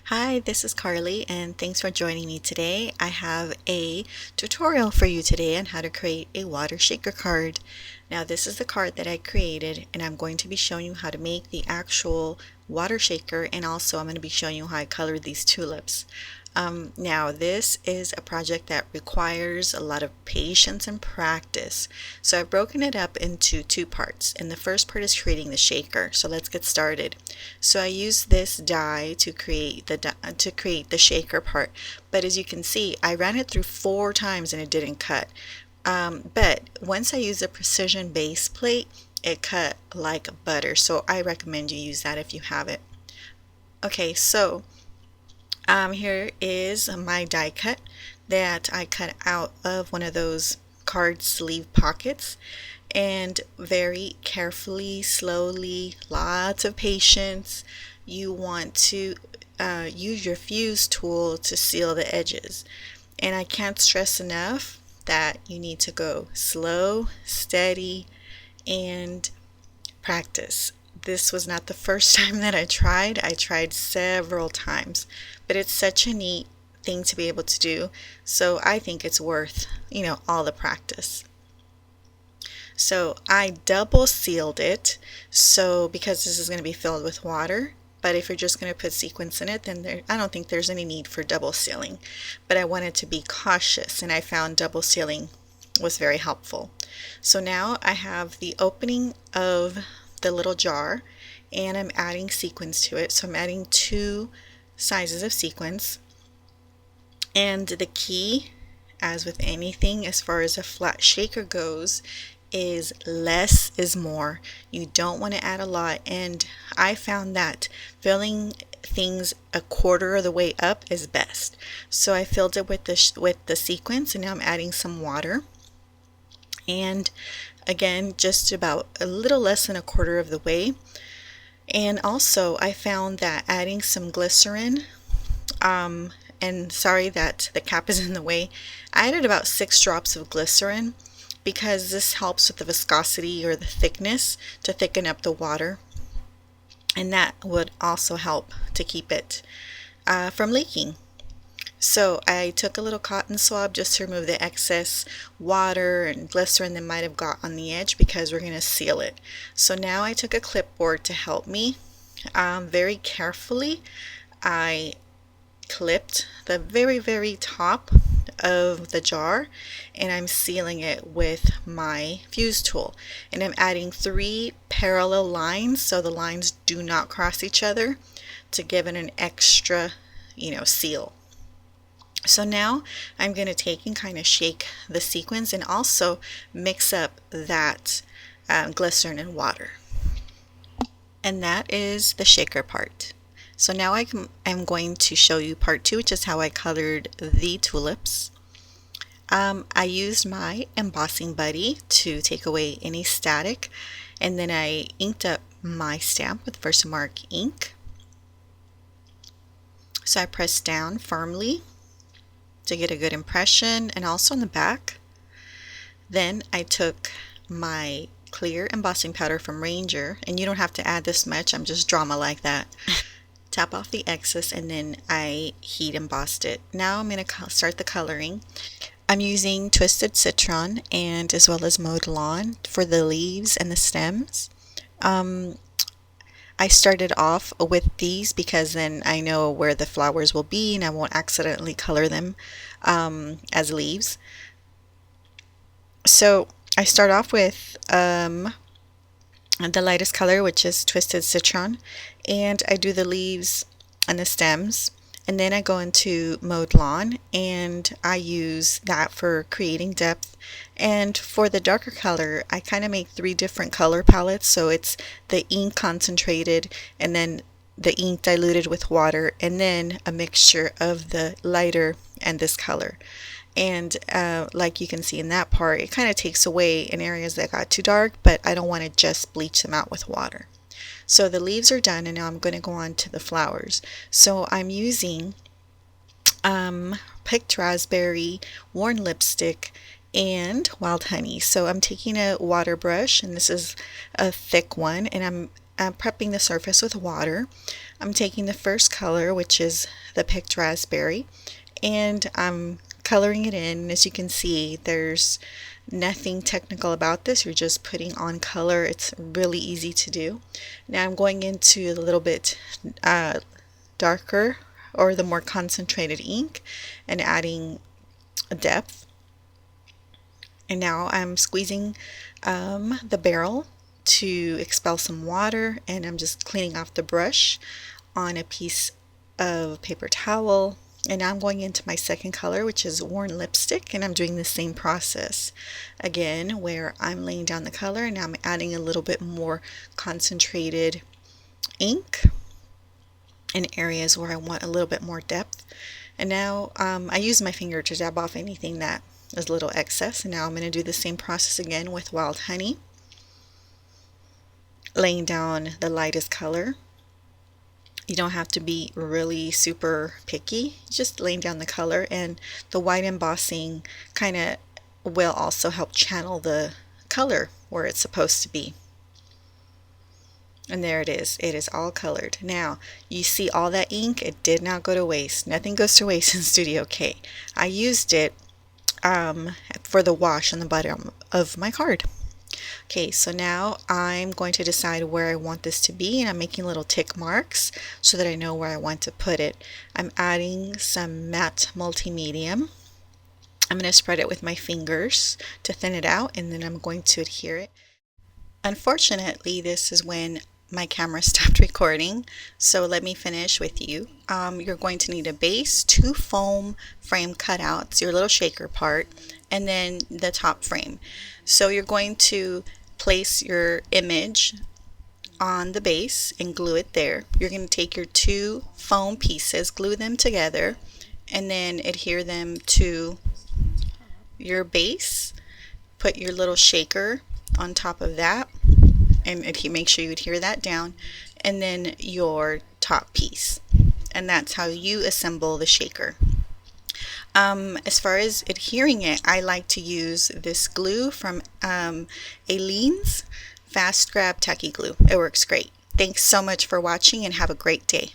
Hi, this is Carly, and thanks for joining me today. I have a tutorial for you today on how to create a water shaker card. Now, this is the card that I created, and I'm going to be showing you how to make the actual water shaker, and also I'm going to be showing you how I colored these tulips. Now, this is a project that requires a lot of patience and practice. So I've broken it up into two parts, and the first part is creating the shaker. So let's get started. So I used this die to create the shaker part, but as you can see, I ran it through 4 times and it didn't cut. But once I use a precision base plate, it cut like butter. So I recommend you use that if you have it. Okay, so here is my die cut that I cut out of one of those card sleeve pockets, and very carefully, slowly, lots of patience, you want to use your fuse tool to seal the edges. And I can't stress enough that you need to go slow, steady, and practice. This was not the first time that I tried. I tried several times, but it's such a neat thing to be able to do. So I think it's worth, all the practice. So I double sealed it, so because this is going to be filled with water. But if you're just going to put sequins in it, then I don't think there's any need for double sealing. But I wanted to be cautious, and I found double sealing was very helpful. So now I have the opening of the little jar, and I'm adding sequins to it. So I'm adding 2 sizes of sequins. And the key, as with anything as far as a flat shaker goes, is less is more. You don't want to add a lot, and I found that filling things a quarter of the way up is best. So I filled it with the sequins, and now I'm adding some water. And again, just about a little less than a quarter of the way. And also I found that adding some glycerin, and sorry that the cap is in the way, I added about 6 drops of glycerin because this helps with the viscosity or the thickness to thicken up the water, and that would also help to keep it from leaking. So I took a little cotton swab just to remove the excess water and glycerin that might have got on the edge, because we're going to seal it. So now I took a clipboard to help me. Very carefully I clipped the very, very top of the jar, and I'm sealing it with my fuse tool. And I'm adding 3 parallel lines so the lines do not cross each other to give it an extra, seal. So now I'm going to take and kind of shake the sequins and also mix up that glycerin and water. And that is the shaker part. So now I'm going to show you part 2, which is how I colored the tulips. I used my embossing buddy to take away any static, and then I inked up my stamp with Versamark ink. So I pressed down firmly to get a good impression, and also in the back. Then I took my clear embossing powder from Ranger, and you don't have to add this much, I'm just drama like that. Tap off the excess, and then I heat embossed it. Now I'm going to start the coloring. I'm using Twisted Citron and as well as Mowed Lawn for the leaves and the stems. I started off with these because then I know where the flowers will be and I won't accidentally color them as leaves. So I start off with the lightest color, which is Twisted Citron, and I do the leaves and the stems. And then I go into Mowed Lawn, and I use that for creating depth. And for the darker color, I kind of make 3 different color palettes. So it's the ink concentrated, and then the ink diluted with water, and then a mixture of the lighter and this color. And like you can see in that part, it kind of takes away in areas that got too dark, but I don't want to just bleach them out with water. So the leaves are done, and now I'm going to go on to the flowers. So I'm using picked raspberry, worn lipstick, and wild honey. So I'm taking a water brush, and this is a thick one, and I'm prepping the surface with water. I'm taking the first color, which is the picked raspberry, and I'm coloring it in. As you can see, there's nothing technical about this. You're just putting on color. It's really easy to do. Now I'm going into a little bit darker, or the more concentrated ink, and adding a depth. And now I'm squeezing the barrel to expel some water, and I'm just cleaning off the brush on a piece of paper towel. And now I'm going into my second color, which is worn lipstick, and I'm doing the same process again, where I'm laying down the color and now I'm adding a little bit more concentrated ink in areas where I want a little bit more depth. And now I use my finger to dab off anything that is a little excess. And now I'm going to do the same process again with Wild Honey, laying down the lightest color. You don't have to be really super picky, just laying down the color, and the white embossing kind of will also help channel the color where it's supposed to be. And there it is all colored. Now you see all that ink, it did not go to waste. Nothing goes to waste in Studio K. I used it for the wash on the bottom of my card. Okay, so now I'm going to decide where I want this to be, and I'm making little tick marks so that I know where I want to put it. I'm adding some matte multi-medium. I'm going to spread it with my fingers to thin it out, and then I'm going to adhere it. Unfortunately, this is when my camera stopped recording, so let me finish with you. You're going to need a base, 2 foam frame cutouts, your little shaker part, and then the top frame. So you're going to place your image on the base and glue it there. You're going to take your 2 foam pieces, glue them together, and then adhere them to your base. Put your little shaker on top of that, and make sure you adhere that down, and then your top piece. And that's how you assemble the shaker. As far as adhering it, I like to use this glue from Aleene's Fast Grab Tacky Glue. It works great. Thanks so much for watching, and have a great day.